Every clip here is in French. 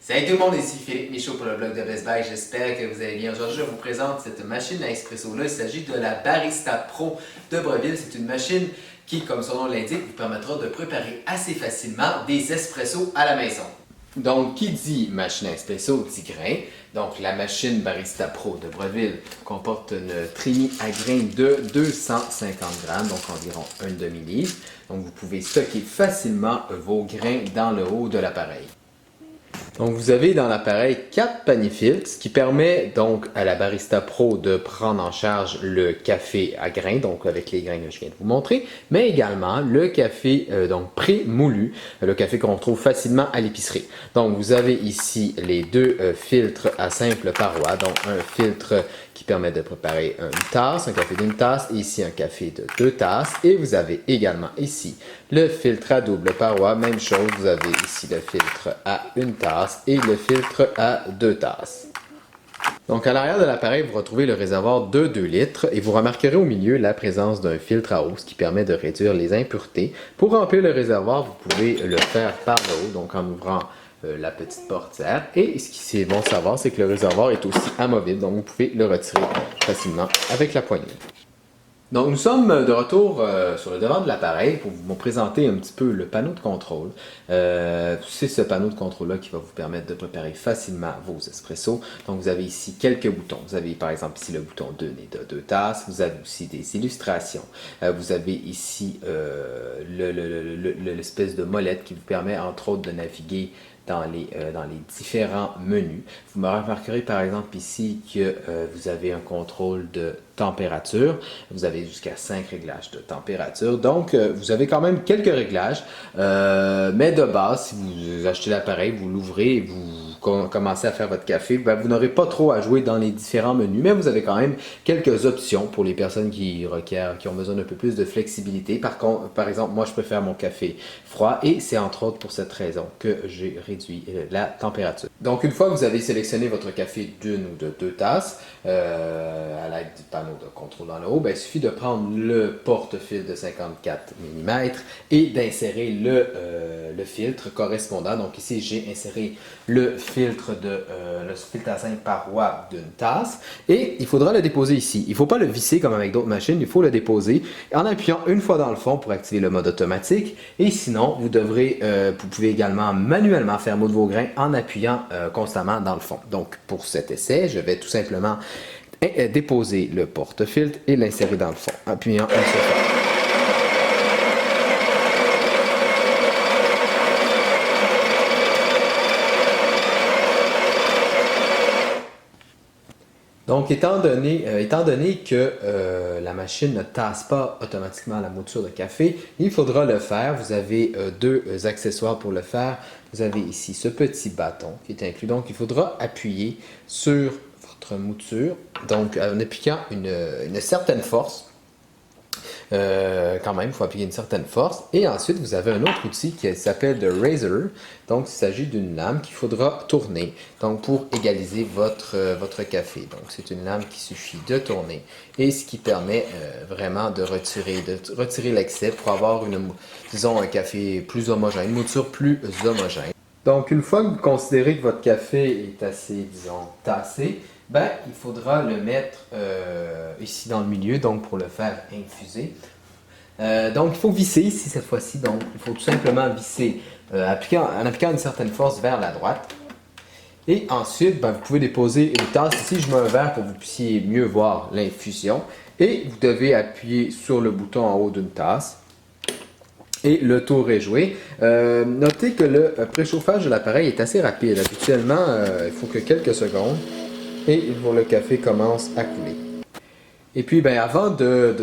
Salut tout le monde, ici Philippe Michaud pour le blog de Best Buy, j'espère que vous allez bien. Aujourd'hui, je vous présente cette machine à espresso-là. Il s'agit de la Barista Pro de Breville. C'est une machine qui, comme son nom l'indique, vous permettra de préparer assez facilement des espressos à la maison. Donc, qui dit machine à espresso dit grain. Donc, la machine Barista Pro de Breville comporte une trémie à grains de 250 grammes, donc environ un demi-litre. Donc, vous pouvez stocker facilement vos grains dans le haut de l'appareil. Donc, vous avez dans l'appareil 4 paniers filtres, ce qui permet donc à la Barista Pro de prendre en charge le café à grains, donc avec les grains que je viens de vous montrer, mais également le café donc pré-moulu, le café qu'on trouve facilement à l'épicerie. Donc, vous avez ici les deux filtres à simple paroi, donc un filtre qui permet de préparer une tasse, un café d'une tasse, et ici un café de 2 tasses. Et vous avez également ici le filtre à double paroi, même chose, vous avez ici le filtre à une tasse et le filtre à 2 tasses. Donc à l'arrière de l'appareil, vous retrouvez le réservoir de 2 litres et vous remarquerez au milieu la présence d'un filtre à eau, ce qui permet de réduire les impuretés. Pour remplir le réservoir, vous pouvez le faire par le haut, donc en ouvrant la petite portière. Et ce qui est bon de savoir, c'est que le réservoir est aussi amovible, donc vous pouvez le retirer facilement avec la poignée. Donc nous sommes de retour sur le devant de l'appareil pour vous présenter un petit peu le panneau de contrôle. C'est ce panneau de contrôle-là qui va vous permettre de préparer facilement vos espressos. Donc vous avez ici quelques boutons. Vous avez par exemple ici le bouton donner de 2 tasses. Vous avez aussi des illustrations. Vous avez ici l'espèce de molette qui vous permet entre autres de naviguer dans les différents menus. Vous me remarquerez par exemple ici que vous avez un contrôle de température. Vous avez jusqu'à 5 réglages de température. Donc, vous avez quand même quelques réglages. Mais de base, si vous achetez l'appareil, vous l'ouvrez et vous commencez à faire votre café, ben, vous n'aurez pas trop à jouer dans les différents menus, mais vous avez quand même quelques options pour les personnes qui ont besoin d'un peu plus de flexibilité. Par exemple, moi, je préfère mon café froid et c'est entre autres pour cette raison que j'ai réduit la température. Donc, une fois que vous avez sélectionné votre café d'une ou de 2 tasses, à l'aide du panneau de contrôle dans le haut, ben, il suffit de prendre le porte-fil de 54 mm et d'insérer le filtre correspondant. Donc ici, j'ai inséré le filtre à 5 parois d'une tasse et il faudra le déposer ici. Il ne faut pas le visser comme avec d'autres machines, il faut le déposer en appuyant une fois dans le fond pour activer le mode automatique et sinon, vous pouvez également manuellement faire moudre vos grains en appuyant constamment dans le fond. Donc pour cet essai, je vais tout simplement déposer le porte-filtre et l'insérer dans le fond, appuyant une seule fois. Donc, étant donné que la machine ne tasse pas automatiquement la mouture de café, il faudra le faire. Vous avez deux accessoires pour le faire. Vous avez ici ce petit bâton qui est inclus. Donc, il faudra appuyer sur votre mouture, donc en appliquant une certaine force. Quand même, il faut appliquer une certaine force. Et ensuite, vous avez un autre outil qui s'appelle le Razor. Donc, il s'agit d'une lame qu'il faudra tourner donc pour égaliser votre café. Donc, c'est une lame qui suffit de tourner et ce qui permet vraiment de retirer l'excès pour avoir disons, un café plus homogène, une mouture plus homogène. Donc, une fois que vous considérez que votre café est assez, disons, tassé, ben, il faudra le mettre ici dans le milieu, donc pour le faire infuser. Donc, il faut visser ici cette fois-ci. Donc, il faut tout simplement visser en appliquant une certaine force vers la droite. Et ensuite, ben, vous pouvez déposer une tasse. Ici, je mets un verre pour que vous puissiez mieux voir l'infusion. Et vous devez appuyer sur le bouton en haut d'une tasse. Et le tour est joué. Notez que le préchauffage de l'appareil est assez rapide. Habituellement, il faut que quelques secondes. Et le café commence à couler. Et puis, ben, avant de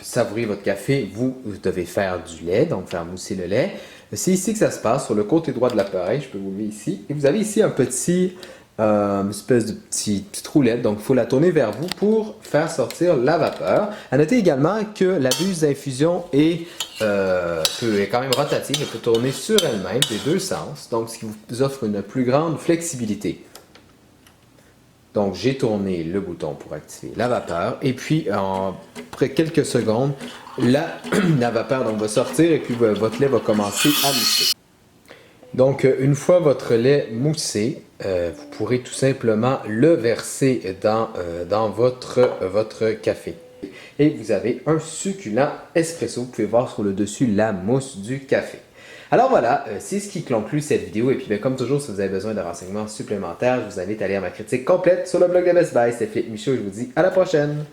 savourer votre café, vous devez faire du lait, donc faire mousser le lait. C'est ici que ça se passe, sur le côté droit de l'appareil. Je peux vous le mettre ici. Et vous avez ici une espèce de petite roulette. Donc, il faut la tourner vers vous pour faire sortir la vapeur. À noter également que la buse d'infusion est quand même rotative. Elle peut tourner sur elle-même des deux sens. Donc, ce qui vous offre une plus grande flexibilité. Donc, j'ai tourné le bouton pour activer la vapeur et puis, après quelques secondes, la vapeur donc, va sortir et puis votre lait va commencer à mousser. Donc, une fois votre lait moussé, vous pourrez tout simplement le verser dans votre café. Et vous avez un succulent espresso. Vous pouvez voir sur le dessus la mousse du café. Alors voilà, c'est ce qui conclut cette vidéo. Et puis, comme toujours, si vous avez besoin de renseignements supplémentaires, je vous invite à lire ma critique complète sur le blog de Best Buy. C'était Philippe Michaud et je vous dis à la prochaine!